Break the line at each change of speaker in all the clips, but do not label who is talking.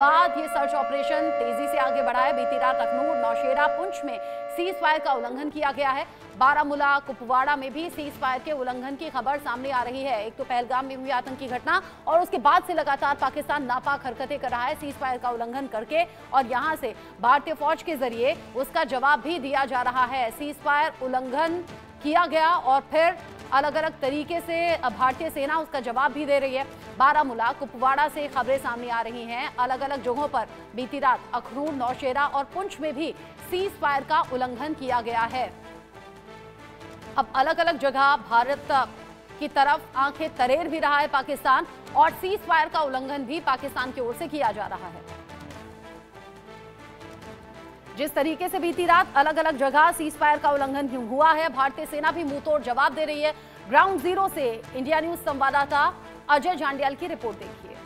बाद ये search operation तेजी से आगे बढ़ा है। बीती रात अखनूर, नौशेरा, पुंछ में सीज फायर का उल्लंघन किया गया है। बारामूला, कुपवाड़ा में भी सीज फायर के उल्लंघन की खबर सामने आ रही है। एक तो पहलगाम में हुई आतंकी घटना और उसके बाद से लगातार पाकिस्तान नापाक हरकतें कर रहा है सीज फायर का उल्लंघन करके, और यहां से भारतीय फौज के जरिए उसका जवाब भी दिया जा रहा है। सीज फायर उल्लंघन किया गया और फिर अलग अलग तरीके से भारतीय सेना उसका जवाब भी दे रही है। बारामूला, कुपवाड़ा से खबरें सामने आ रही हैं। अलग अलग जगहों पर बीती रात अखनूर, नौशेरा और पुंछ में भी सीज फायर का उल्लंघन किया गया है। अब अलग अलग जगह भारत की तरफ आंखें तरेर भी रहा है पाकिस्तान, और सीज फायर का उल्लंघन भी पाकिस्तान की ओर से किया जा रहा है। जिस तरीके से बीती रात अलग अलग जगह सीज फायर का उल्लंघन हुआ है, भारतीय सेना भी मुंहतोड़ जवाब दे रही है। ग्राउंड जीरो से इंडिया न्यूज संवाददाता अजय जांडियाल की रिपोर्ट देखिए।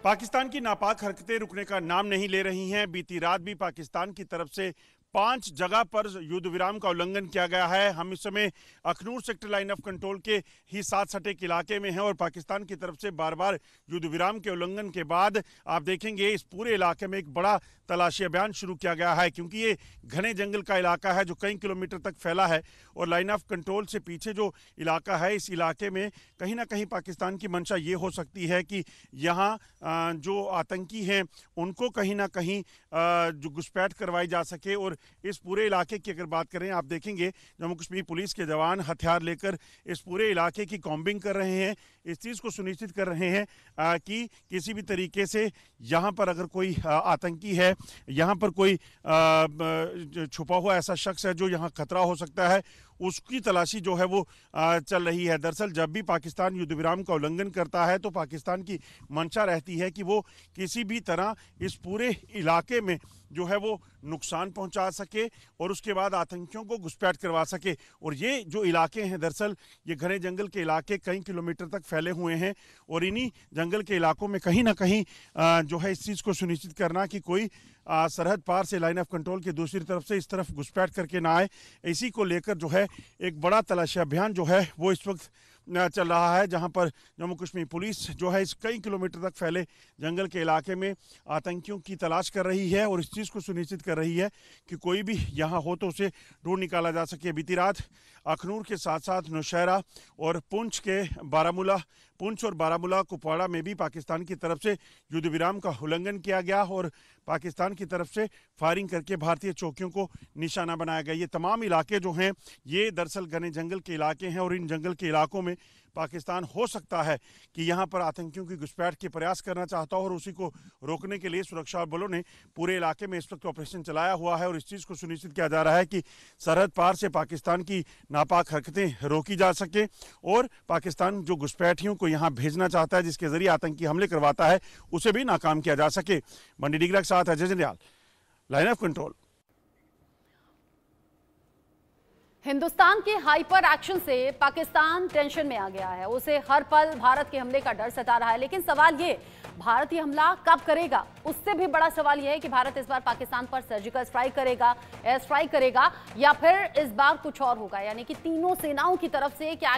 पाकिस्तान की नापाक हरकतें रुकने का नाम नहीं ले रही हैं। बीती रात भी पाकिस्तान की तरफ से 5 जगह पर युद्ध विराम का उल्लंघन किया गया है। हम इस समय Akhnoor sector line of control के ही साथ सटे इलाके में हैं और पाकिस्तान की तरफ से बार बार युद्ध विराम के उल्लंघन के बाद आप देखेंगे इस पूरे इलाके में एक बड़ा तलाशी अभियान शुरू किया गया है, क्योंकि ये घने जंगल का इलाका है जो कई किलोमीटर तक फैला है और लाइन ऑफ कंट्रोल से पीछे जो इलाका है, इस इलाके में कहीं ना कहीं पाकिस्तान की मंशा ये हो सकती है कि यहाँ जो आतंकी हैं उनको कहीं ना कहीं जो घुसपैठ करवाई जा सके। और इस पूरे इलाके की अगर बात करें, आप देखेंगे जम्मू कश्मीर पुलिस के जवान हथियार लेकर इस पूरे इलाके की कॉम्बिंग कर रहे हैं। इस चीज़ को सुनिश्चित कर रहे हैं कि किसी भी तरीके से यहाँ पर अगर कोई आतंकी है, यहाँ पर कोई छुपा हुआ ऐसा शख्स है जो यहाँ खतरा हो सकता है, उसकी तलाशी जो है वो चल रही है। दरअसल जब भी पाकिस्तान युद्ध विराम का उल्लंघन करता है तो पाकिस्तान की मंशा रहती है कि वो किसी भी तरह इस पूरे इलाके में जो है वो नुकसान पहुंचा सके और उसके बाद आतंकियों को घुसपैठ करवा सके। और ये जो इलाके हैं, दरअसल ये घने जंगल के इलाके कई किलोमीटर तक फैले हुए हैं और इन्हीं जंगल के इलाकों में कहीं ना कहीं जो है इस चीज़ को सुनिश्चित करना कि कोई सरहद पार से लाइन ऑफ कंट्रोल की दूसरी तरफ से इस तरफ घुसपैठ करके ना आए, इसी को लेकर जो है एक बड़ा तलाशी अभियान जो है वो इस वक्त चल रहा है, जहां पर जम्मू कश्मीर पुलिस जो है इस कई किलोमीटर तक फैले जंगल के इलाके में आतंकियों की तलाश कर रही है और इस चीज़ को सुनिश्चित कर रही है कि कोई भी यहां हो तो उसे ढूंढ निकाला जा सके। बीती रात अखनूर के साथ साथ नौशहरा और पुंछ और बारामूला, कुपवाड़ा में भी पाकिस्तान की तरफ से युद्ध विराम का उल्लंघन किया गया और पाकिस्तान की तरफ से फायरिंग करके भारतीय चौकियों को निशाना बनाया गया। ये तमाम इलाके जो हैं ये दरअसल घने जंगल के इलाके हैं और इन जंगल के इलाकों में पाकिस्तान हो सकता है कि यहाँ पर आतंकियों की घुसपैठ के प्रयास करना चाहता हो और उसी को रोकने के लिए सुरक्षा बलों ने पूरे इलाके में इस वक्त ऑपरेशन चलाया हुआ है और इस चीज़ को सुनिश्चित किया जा रहा है कि सरहद पार से पाकिस्तान की नापाक हरकतें रोकी जा सके और पाकिस्तान जो घुसपैठियों को यहाँ भेजना चाहता है, जिसके जरिए आतंकी हमले करवाता है, उसे भी नाकाम किया जा सके। मंडी डिग्रा के साथ Ajay Jandial, line of control.
Hindustan के हाइपर एक्शन से पाकिस्तान टेंशन में आ गया है। उसे हर पल भारत के हमले का डर सता रहा है, लेकिन सवाल ये, भारत ये हमला कब करेगा? उससे भी बड़ा सवाल यह है कि भारत इस बार पाकिस्तान पर सर्जिकल स्ट्राइक करेगा, एयर स्ट्राइक करेगा, या फिर इस बार कुछ और होगा। यानी कि तीनों सेनाओं की तरफ से क्या